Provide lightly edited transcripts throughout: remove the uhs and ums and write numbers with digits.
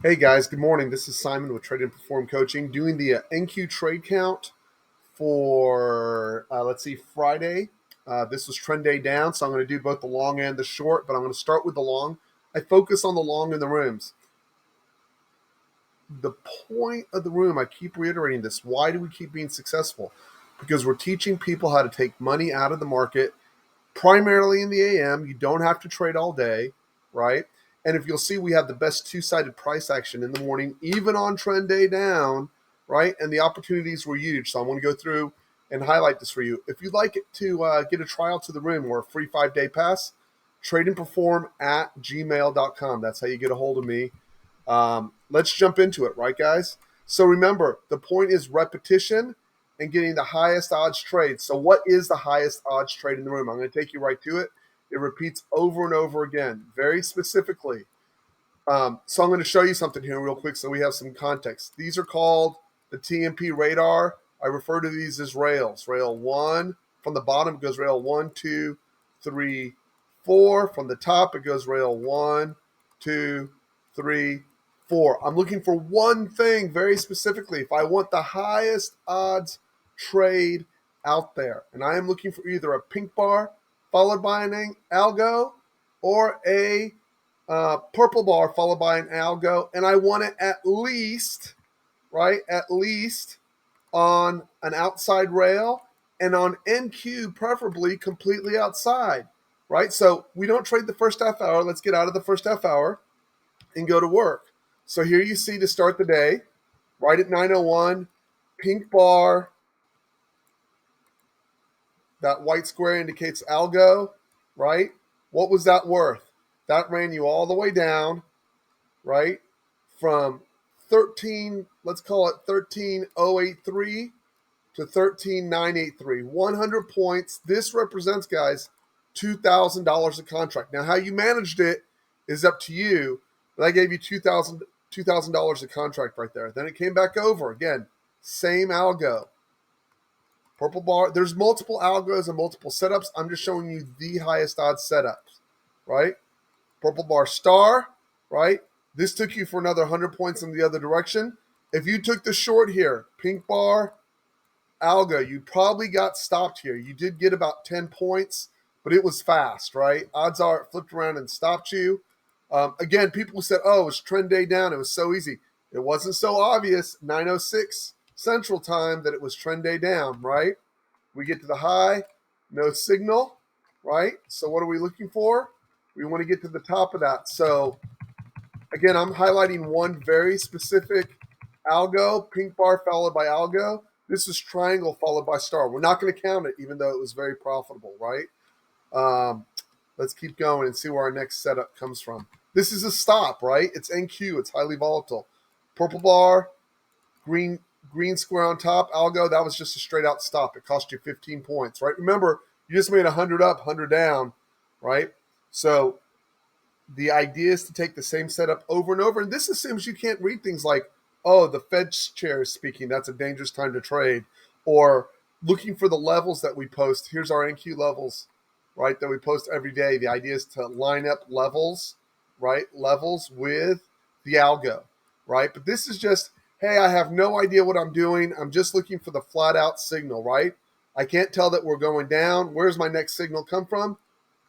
Hey guys, good morning. This is Simon with Trade and Perform Coaching, doing the NQ trade count for let's see, Friday. This was trend day down, so I'm going to do both the long and the short, but I'm going to start with the long. I focus on the long in the rooms. The point of the room, I keep reiterating this. Why do we keep being successful? Because we're teaching people how to take money out of the market, primarily in the AM. You don't have to trade all day, right? And if you'll see, we have the best two-sided price action in the morning, even on trend day down, right? And the opportunities were huge. So I want to go through and highlight this for you. If you'd like it to get a trial to the room or a free 5-day pass, TRADEnPERFORM at gmail.com. That's how you get a hold of me. Let's jump into it, right, guys? So remember, the point is repetition and getting the highest odds trade. So what is the highest odds trade in the room? I'm going to take you right to it. It repeats over and over again, very specifically. So I'm going to show you something here real quick so we have some context. These are called the TMP radar. I refer to these as rails. Rail 1, from the bottom it goes rail 1, 2, 3, 4. From the top it goes rail 1, 2, 3, 4. I'm looking for one thing very specifically. If I want the highest odds trade out there, and I am looking for either a pink bar followed by an algo or a purple bar followed by an algo, and I want it at least, right, at least on an outside rail and on NQ, preferably completely outside, right? So we don't trade the first half hour. Let's get out of the first half hour and go to work. So here you see to start the day, right at 9:01, pink bar. That white square indicates algo, right? What was that worth? That ran you all the way down, right? From 13, let's call it 13,083 to 13,983. 100 points. This represents, guys, $2,000 a contract. Now, how you managed it is up to you, but I gave you $2,000 a contract right there. Then it came back over again. Same algo. Purple bar. There's multiple algos and multiple setups. I'm just showing you the highest odds setups, right? Purple bar star, right? This took you for another 100 points in the other direction. If you took the short here, pink bar, algo, you probably got stopped here. You did get about 10 points, but it was fast, right? Odds are it flipped around and stopped you. Again, people said, oh, it was trend day down. It was so easy. It wasn't so obvious, 9:06 Central Time, that it was trend day down, right? We get to the high, no signal, right? So what are we looking for? We want to get to the top of that. So again, I'm highlighting one very specific algo, pink bar followed by algo. This is triangle followed by star. We're not going to count it, even though it was very profitable, right? Let's keep going and see where our next setup comes from. This is a stop, right? It's NQ. It's highly volatile. Purple bar, green square on top, algo, that was just a straight out stop. It cost you 15 points, right? Remember, you just made 100 up, 100 down, right? So the idea is to take the same setup over and over. And this assumes you can't read things like, oh, the Fed chair is speaking. That's a dangerous time to trade. Or looking for the levels that we post. Here's our NQ levels, right, that we post every day. The idea is to line up levels, right, levels with the algo, right? But this is just, hey, I have no idea what I'm doing. I'm just looking for the flat out signal, right? I can't tell that we're going down. Where's my next signal come from?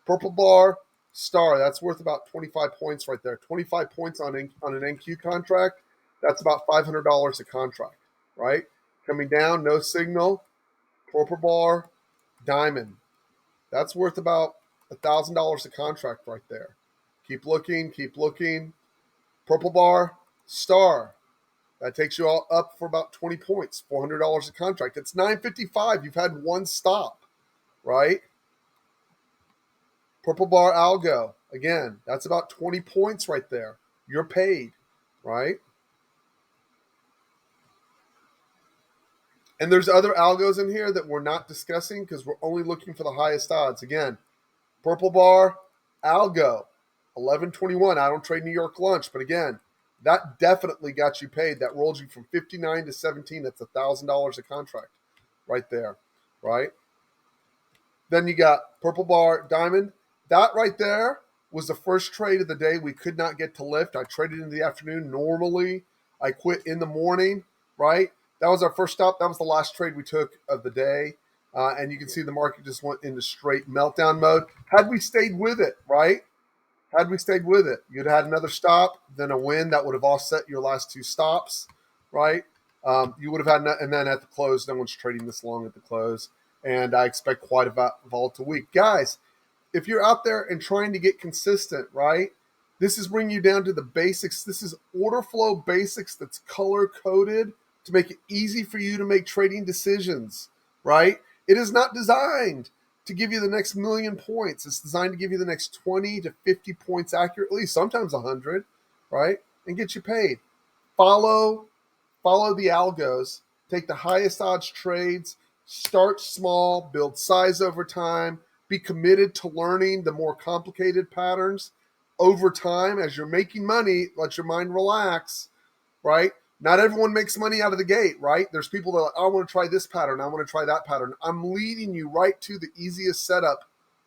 Purple bar, star. That's worth about 25 points right there. 25 points on an NQ contract. That's about $500 a contract, right? Coming down, no signal. Purple bar, diamond. That's worth about $1,000 a contract right there. Keep looking, keep looking. Purple bar, star. That takes you all up for about 20 points, $400 a contract. It's $955. You've had one stop, right? Purple bar algo. Again, that's about 20 points right there. You're paid, right? And there's other algos in here that we're not discussing because we're only looking for the highest odds. Again, purple bar, algo, 1121. I don't trade New York lunch, but again, that definitely got you paid. That rolled you from 59 to 17. That's $1,000 a contract right there, right? Then you got purple bar, diamond. That right there was the first trade of the day we could not get to lift. I traded in the afternoon. Normally, I quit in the morning, right? That was our first stop. That was the last trade we took of the day. And you can see the market just went into straight meltdown mode. Had we stayed with it, right? Had we stayed with it, you'd had another stop, then a win that would have offset your last two stops, right? You would have had, and then at the close, no one's trading this long at the close. And I expect quite a volatile week. Guys, if you're out there and trying to get consistent, right? This is bringing you down to the basics. This is order flow basics that's color coded to make it easy for you to make trading decisions, right? It is not designed to give you the next million points. It's designed to give you the next 20 to 50 points accurately, sometimes 100, right? And get you paid. Follow the algos, take the highest odds trades, start small, build size over time, be committed to learning the more complicated patterns over time. As you're making money, let your mind relax, right? Not everyone makes money out of the gate, right? There's people that are like, I want to try this pattern. I want to try that pattern. I'm leading you right to the easiest setup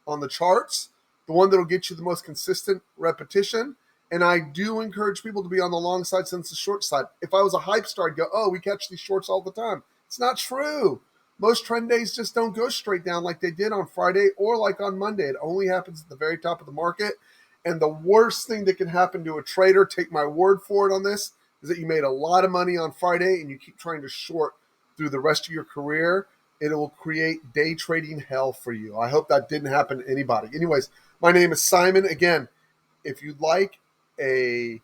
on the charts, the one that will get you the most consistent repetition. And I do encourage people to be on the long side since the short side. If I was a hype star, I'd go, oh, we catch these shorts all the time. It's not true. Most trend days just don't go straight down like they did on Friday or like on Monday. It only happens at the very top of the market. And the worst thing that can happen to a trader, take my word for it on this, is that you made a lot of money on Friday and you keep trying to short through the rest of your career. It will create day trading hell for you. I hope that didn't happen to anybody. Anyways, my name is Simon. Again, if you'd like a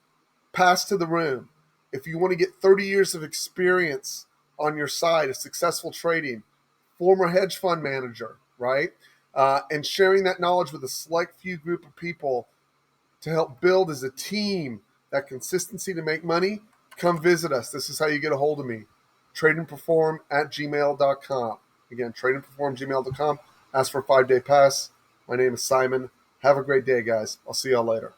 pass to the room, if you want to get 30 years of experience on your side of successful trading, former hedge fund manager, right? And sharing that knowledge with a select few group of people to help build as a team that consistency to make money, come visit us. This is how you get a hold of me. TRADEnPerform@gmail.com. Again, TRADEnPerform@gmail.com. Ask for a 5-day pass. My name is Simon. Have a great day, guys. I'll see y'all later.